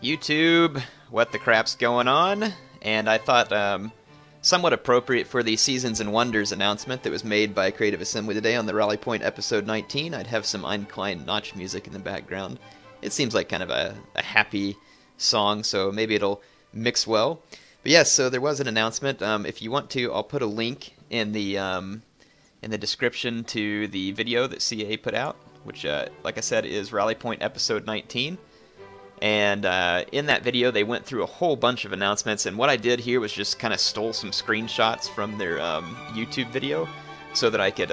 YouTube, what the crap's going on? And I thought somewhat appropriate for the Seasons and Wonders announcement that was made by Creative Assembly today on the Rally Point episode 19. I'd have some Ein Klein Notch music in the background. It seems like kind of a happy song, so maybe it'll mix well. But yes, so there was an announcement. If you want to, I'll put a link in the description to the video that CA put out, which, like I said, is Rally Point episode 19. And in that video, they went through a whole bunch of announcements, and what I did here was just kind of stole some screenshots from their YouTube video so that I could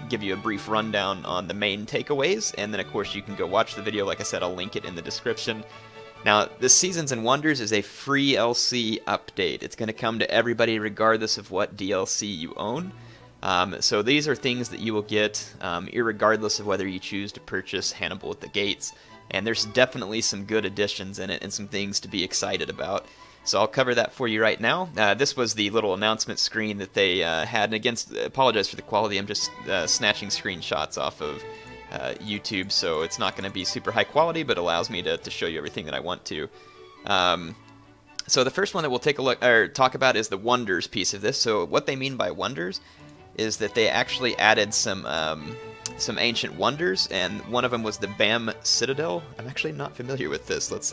give you a brief rundown on the main takeaways, and then of course you can go watch the video. Like I said, I'll link it in the description. Now, this Seasons and Wonders is a free LC update. It's going to come to everybody regardless of what DLC you own. So these are things that you will get irregardless of whether you choose to purchase Hannibal at the Gates. And there's definitely some good additions in it and some things to be excited about. So I'll cover that for you right now. This was the little announcement screen that they had. And again, apologize for the quality. I'm just snatching screenshots off of YouTube, so it's not going to be super high quality, but allows me to show you everything that I want to. So the first one that we'll take a look or talk about is the Wonders piece of this. So what they mean by Wonders is that they actually added some ancient wonders, and one of them was the BAM Citadel. I'm actually not familiar with this. Let's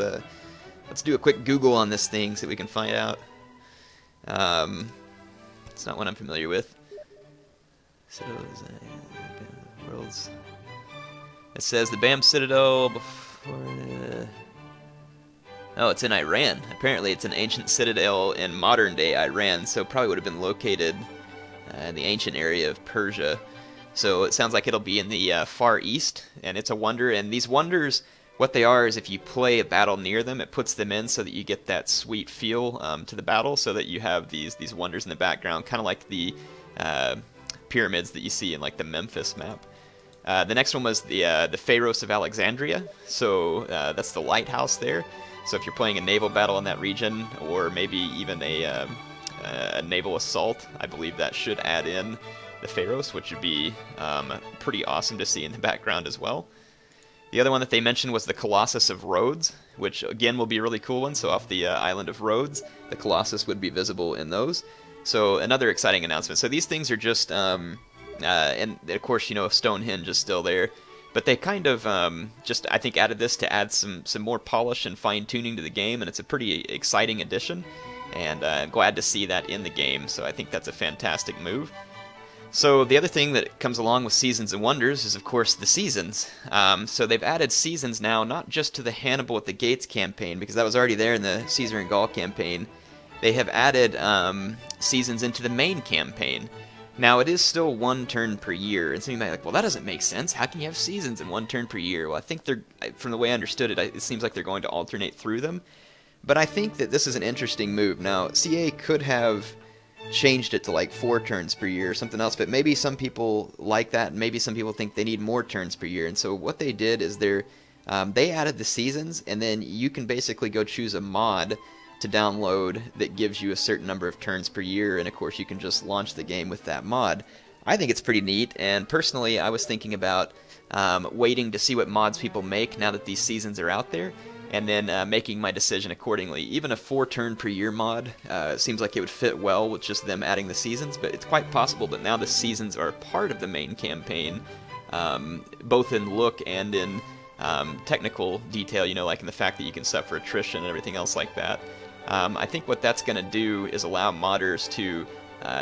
do a quick Google on this thing so we can find out. It's not one I'm familiar with. So worlds. It says the BAM Citadel before. Oh, it's in Iran. Apparently, it's an ancient citadel in modern-day Iran, so probably would have been located in the ancient area of Persia. So it sounds like it'll be in the Far East, and it's a wonder. And these wonders, what they are is if you play a battle near them, it puts them in so that you get that sweet feel to the battle, so that you have these wonders in the background, kind of like the pyramids that you see in like the Memphis map. The next one was the Pharos of Alexandria. So that's the lighthouse there. So if you're playing a naval battle in that region, or maybe even a naval assault, I believe that should add in the Pharos, which would be pretty awesome to see in the background as well. The other one that they mentioned was the Colossus of Rhodes, which again will be a really cool one. So off the island of Rhodes, the Colossus would be visible in those. So another exciting announcement. So these things are just, and of course, you know, Stonehenge is still there, but they kind of just, I think, added this to add some more polish and fine-tuning to the game, and it's a pretty exciting addition, and I'm glad to see that in the game. So I think that's a fantastic move. So the other thing that comes along with Seasons and Wonders is, of course, the seasons. So they've added seasons now, not just to the Hannibal at the Gates campaign, because that was already there in the Caesar and Gaul campaign. They have added seasons into the main campaign. Now, it is still one turn per year, and somebody might be like, well, that doesn't make sense. How can you have seasons in one turn per year? Well, I think they're, from the way I understood it, it seems like they're going to alternate through them. But I think that this is an interesting move. Now, CA could have changed it to like 4 turns per year or something else, but maybe some people like that, and maybe some people think they need more turns per year. And so what they did is they added the seasons, and then you can basically go choose a mod to download that gives you a certain number of turns per year, and of course you can just launch the game with that mod. I think it's pretty neat, and personally I was thinking about waiting to see what mods people make now that these seasons are out there, and then making my decision accordingly. Even a 4 turn per year mod seems like it would fit well with just them adding the seasons, but it's quite possible that now the seasons are part of the main campaign, both in look and in technical detail, you know, like in the fact that you can suffer attrition and everything else like that. I think what that's going to do is allow modders to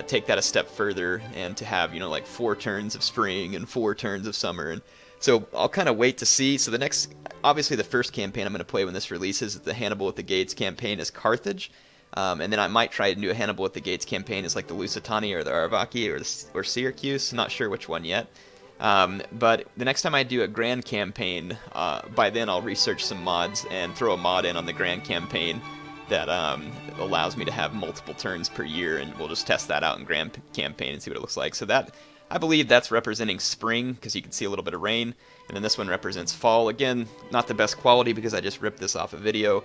take that a step further and to have, you know, like 4 turns of spring and 4 turns of summer. And so I'll kind of wait to see. So the next, obviously the first campaign I'm going to play when this releases, the Hannibal at the Gates campaign, is Carthage. And then I might try to do a Hannibal at the Gates campaign as like the Lusitania or the Arvaki or Syracuse. Not sure which one yet. But the next time I do a grand campaign, by then I'll research some mods and throw a mod in on the grand campaign that allows me to have multiple turns per year, and we'll just test that out in grand campaign and see what it looks like. So that, I believe that's representing spring, because you can see a little bit of rain, and then this one represents fall. Again, not the best quality because I just ripped this off a video,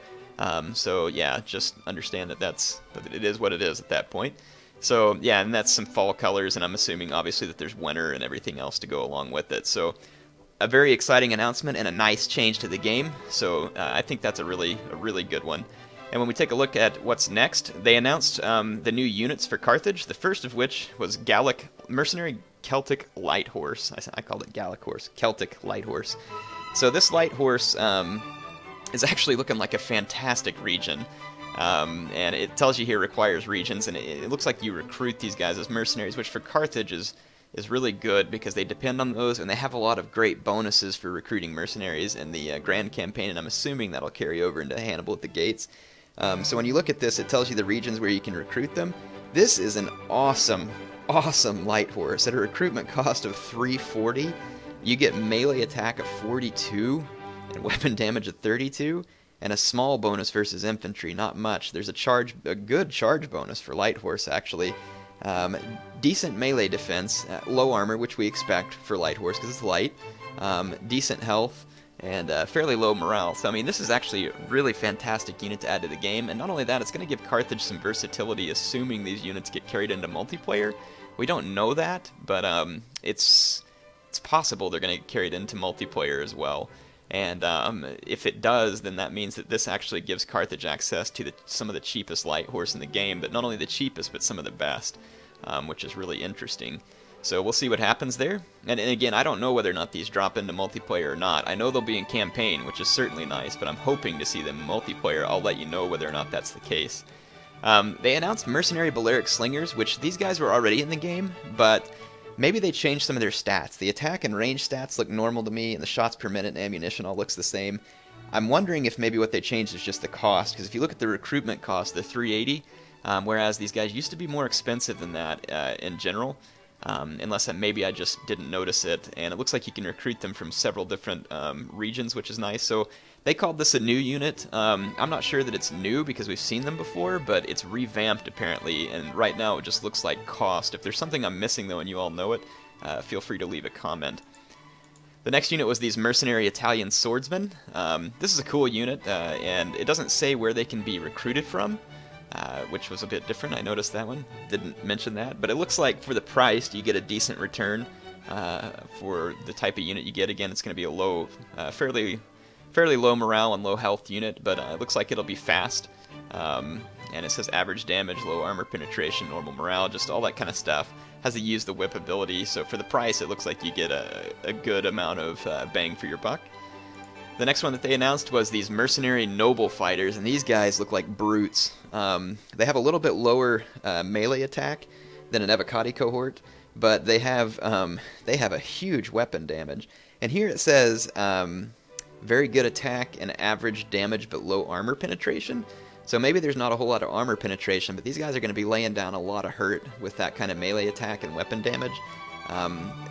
so yeah, just understand that it is what it is at that point. So yeah, and that's some fall colors, and I'm assuming obviously that there's winter and everything else to go along with it. So a very exciting announcement and a nice change to the game, so I think that's a really good one. And when we take a look at what's next, they announced the new units for Carthage, the first of which was Mercenary Celtic Light Horse. I called it Gallic Horse, Celtic Light Horse. So this Light Horse is actually looking like a fantastic region. And it tells you here requires regions, and it looks like you recruit these guys as mercenaries, which for Carthage is really good because they depend on those, and they have a lot of great bonuses for recruiting mercenaries in the Grand Campaign, and I'm assuming that'll carry over into Hannibal at the Gates. So when you look at this, it tells you the regions where you can recruit them. This is an awesome light horse. At a recruitment cost of 340, you get melee attack of 42 and weapon damage of 32, and a small bonus versus infantry, not much. There's a good charge bonus for light horse actually. Decent melee defense, low armor, which we expect for light horse because it's light, decent health, and fairly low morale. So I mean, this is actually a really fantastic unit to add to the game, and not only that, it's going to give Carthage some versatility, assuming these units get carried into multiplayer. We don't know that, but it's possible they're going to get carried into multiplayer as well. And if it does, then that means that this actually gives Carthage access to some of the cheapest light horse in the game, but not only the cheapest, but some of the best, which is really interesting. So we'll see what happens there. And again, I don't know whether or not these drop into multiplayer or not. I know they'll be in campaign, which is certainly nice, but I'm hoping to see them in multiplayer. I'll let you know whether or not that's the case. They announced Mercenary Balearic Slingers, which these guys were already in the game, but maybe they changed some of their stats. The attack and range stats look normal to me, and the shots per minute and ammunition all looks the same. I'm wondering if maybe what they changed is just the cost, because if you look at the recruitment cost, the 380, whereas these guys used to be more expensive than that in general, unless maybe I just didn't notice it, and it looks like you can recruit them from several different regions, which is nice. So they called this a new unit. I'm not sure that it's new because we've seen them before, but it's revamped apparently, and right now it just looks like cost. If there's something I'm missing though and you all know it, feel free to leave a comment. The next unit was these Mercenary Italian Swordsmen. This is a cool unit, and it doesn't say where they can be recruited from, which was a bit different. I noticed that one. Didn't mention that, but it looks like for the price you get a decent return for the type of unit you get. Again, it's going to be a low, fairly low morale and low health unit, but it looks like it'll be fast. And it says average damage, low armor penetration, normal morale, just all that kind of stuff. Has to use the whip ability, so for the price it looks like you get a good amount of bang for your buck. The next one that they announced was these Mercenary Noble Fighters, and these guys look like brutes. They have a little bit lower melee attack than an Evocati cohort, but they have a huge weapon damage. And here it says very good attack and average damage but low armor penetration. So maybe there's not a whole lot of armor penetration, but these guys are going to be laying down a lot of hurt with that kind of melee attack and weapon damage.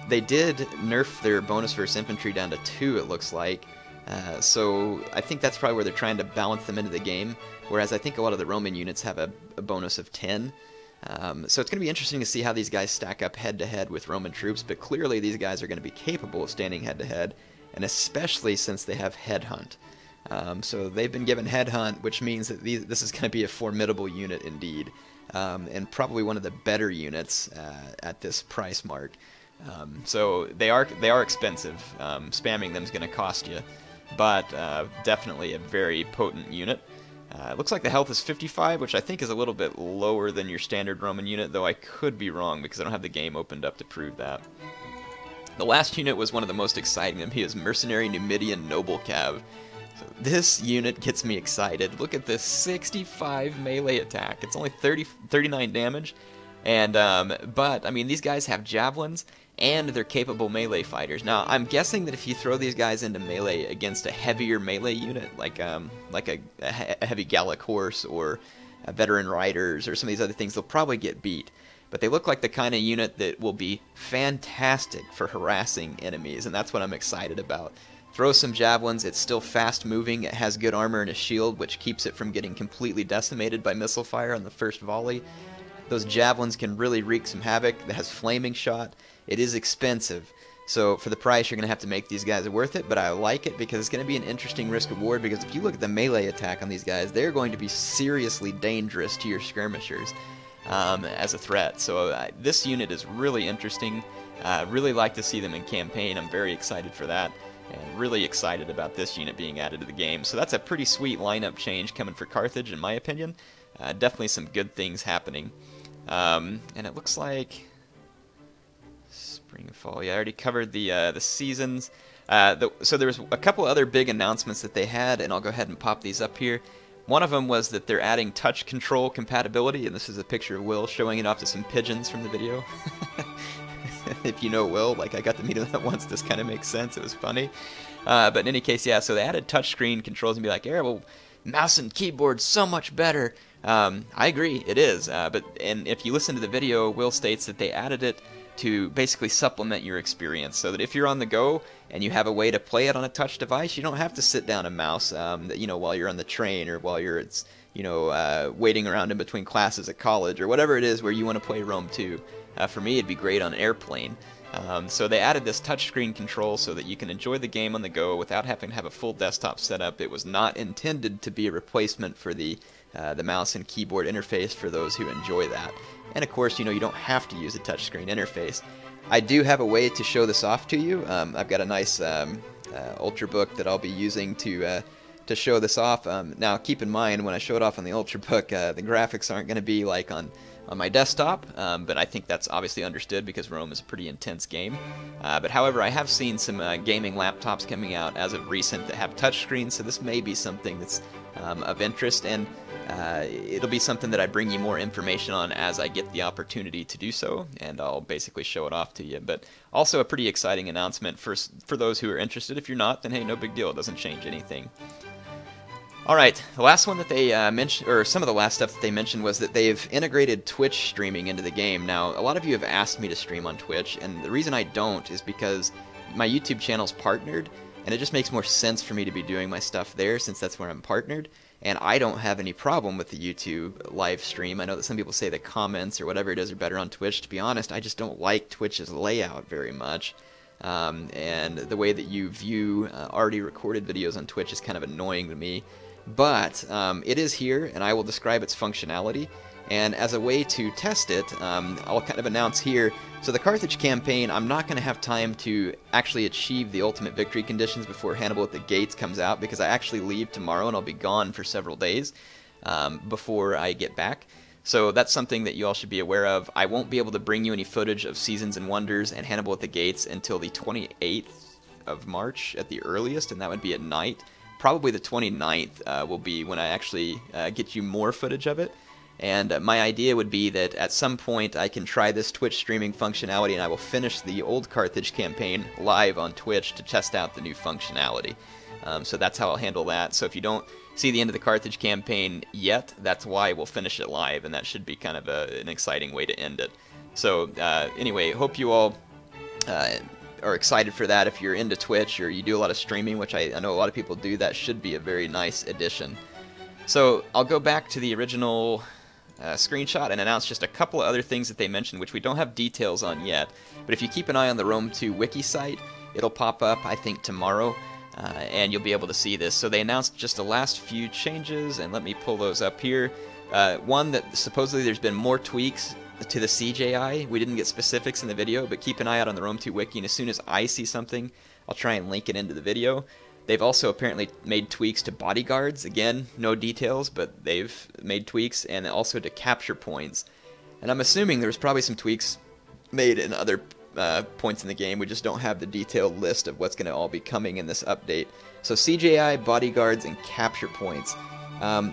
They did nerf their bonus versus infantry down to 2, it looks like. So I think that's probably where they're trying to balance them into the game, whereas I think a lot of the Roman units have a bonus of 10. So it's going to be interesting to see how these guys stack up head-to-head with Roman troops, but clearly these guys are going to be capable of standing head-to-head, and especially since they have Headhunt. So they've been given Headhunt, which means that this is going to be a formidable unit indeed, and probably one of the better units at this price mark. So they are expensive. Spamming them is going to cost you, but definitely a very potent unit. It looks like the health is 55, which I think is a little bit lower than your standard Roman unit, though I could be wrong because I don't have the game opened up to prove that. The last unit was one of the most exciting of me, is Mercenary Numidian Noble Cav. So this unit gets me excited. Look at this 65 melee attack. It's only 39 damage, and but I mean these guys have javelins and they're capable melee fighters. Now I'm guessing that if you throw these guys into melee against a heavier melee unit, like a heavy Gallic horse or veteran riders or some of these other things, they'll probably get beat. But they look like the kind of unit that will be fantastic for harassing enemies, and that's what I'm excited about. Throw some javelins, it's still fast moving, it has good armor and a shield, which keeps it from getting completely decimated by missile fire on the first volley. Those javelins can really wreak some havoc. It has flaming shot. It is expensive, so for the price you're going to have to make these guys worth it, but I like it because it's going to be an interesting risk-reward, because if you look at the melee attack on these guys, they're going to be seriously dangerous to your skirmishers as a threat. So this unit is really interesting. Really like to see them in campaign. I'm very excited for that, and really excited about this unit being added to the game. So that's a pretty sweet lineup change coming for Carthage, in my opinion. Definitely some good things happening. And it looks like spring and fall. Yeah, I already covered the seasons. So there was a couple other big announcements that they had, and I'll go ahead and pop these up here. One of them was that they're adding touch control compatibility, and this is a picture of Will showing it off to some pigeons from the video. If you know Will, like I got to meet him that once, this kind of makes sense. It was funny. But in any case, yeah, so they added touchscreen controls and be like, yeah, well, mouse and keyboard's so much better. I agree, it is. And if you listen to the video, Will states that they added it to basically supplement your experience, so that if you're on the go and you have a way to play it on a touch device, you don't have to sit down and mouse, while you're on the train or while you're, waiting around in between classes at college or whatever it is where you want to play Rome 2. For me, it'd be great on an airplane. So they added this touchscreen control so that you can enjoy the game on the go without having to have a full desktop setup. It was not intended to be a replacement for the mouse and keyboard interface for those who enjoy that. And of course, you don't have to use a touchscreen interface. I do have a way to show this off to you. I've got a nice Ultrabook that I'll be using to show this off. Now, keep in mind, when I show it off on the Ultrabook, the graphics aren't going to be like on my desktop, but I think that's obviously understood because Rome is a pretty intense game. But however, I have seen some gaming laptops coming out as of recent that have touchscreens, so this may be something that's of interest, and it'll be something that I bring you more information on as I get the opportunity to do so, and I'll basically show it off to you. But also a pretty exciting announcement for those who are interested. If you're not, then hey, no big deal, it doesn't change anything. Alright, the last one that they mentioned, or some of the last stuff that they mentioned, was that they've integrated Twitch streaming into the game. Now, a lot of you have asked me to stream on Twitch, and the reason I don't is because my YouTube channel's partnered, and it just makes more sense for me to be doing my stuff there since that's where I'm partnered, and I don't have any problem with the YouTube live stream. I know that some people say the comments or whatever it is are better on Twitch. To be honest, I just don't like Twitch's layout very much. And the way that you view already recorded videos on Twitch is kind of annoying to me. But it is here, and I will describe its functionality. And as a way to test it, I'll kind of announce here. So the Carthage campaign, I'm not going to have time to actually achieve the ultimate victory conditions before Hannibal at the Gates comes out, because I actually leave tomorrow and I'll be gone for several days before I get back. So that's something that you all should be aware of. I won't be able to bring you any footage of Seasons and Wonders and Hannibal at the Gates until the 28th of March at the earliest, and that would be at night. Probably the 29th will be when I actually get you more footage of it. And my idea would be that at some point I can try this Twitch streaming functionality, and I will finish the old Carthage campaign live on Twitch to test out the new functionality. So that's how I'll handle that. So if you don't see the end of the Carthage campaign yet, that's why we'll finish it live, and that should be kind of an exciting way to end it. So anyway, hope you all are excited for that. If you're into Twitch or you do a lot of streaming, which I know a lot of people do, that should be a very nice addition. So I'll go back to the original screenshot and announce just a couple of other things that they mentioned, which we don't have details on yet. But if you keep an eye on the Rome 2 wiki site, it'll pop up, I think, tomorrow, and you'll be able to see this. So they announced just the last few changes, and let me pull those up here. One, that supposedly there's been more tweaks to the CJI. We didn't get specifics in the video, but keep an eye out on the Rome 2 wiki, and as soon as I see something, I'll try and link it into the video. They've also apparently made tweaks to Bodyguards. Again, no details, but they've made tweaks, and also to capture points. And I'm assuming there's probably some tweaks made in other points in the game. We just don't have the detailed list of what's going to all be coming in this update. So CJI, Bodyguards, and capture points.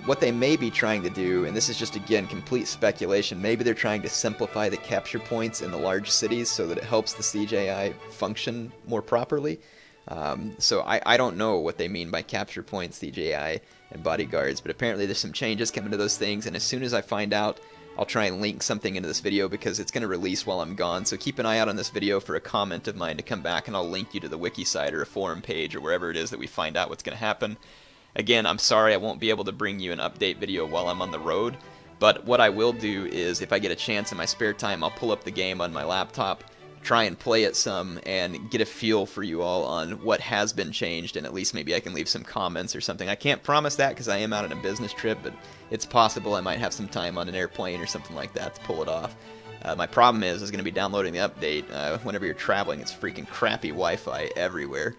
What they may be trying to do, and this is just, again, complete speculation, maybe they're trying to simplify the capture points in the large cities so that it helps the CJI function more properly. So I don't know what they mean by capture points, CJI, and Bodyguards, but apparently there's some changes coming to those things, and as soon as I find out, I'll try and link something into this video because it's going to release while I'm gone. So keep an eye out on this video for a comment of mine to come back, and I'll link you to the wiki site or a forum page or wherever it is that we find out what's going to happen. Again, I'm sorry I won't be able to bring you an update video while I'm on the road, but what I will do is, if I get a chance in my spare time, I'll pull up the game on my laptop, try and play it some, and get a feel for you all on what has been changed, and at least maybe I can leave some comments or something. I can't promise that because I am out on a business trip, but it's possible I might have some time on an airplane or something like that to pull it off. My problem is going to be downloading the update. Whenever you're traveling, it's freaking crappy Wi-Fi everywhere,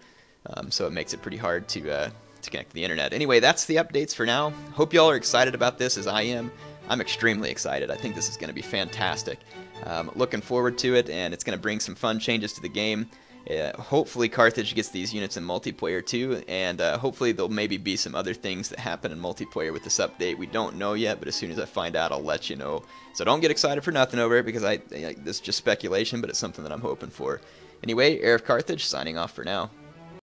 so it makes it pretty hard to connect to the internet. Anyway, that's the updates for now. Hope y'all are excited about this as I am. I'm extremely excited. I think this is going to be fantastic. Looking forward to it, and it's going to bring some fun changes to the game. Hopefully Carthage gets these units in multiplayer too, and hopefully there'll maybe be some other things that happen in multiplayer with this update. We don't know yet, but as soon as I find out, I'll let you know. So don't get excited for nothing over it, because this is just speculation, but it's something that I'm hoping for. Anyway, HeirofCarthage signing off for now.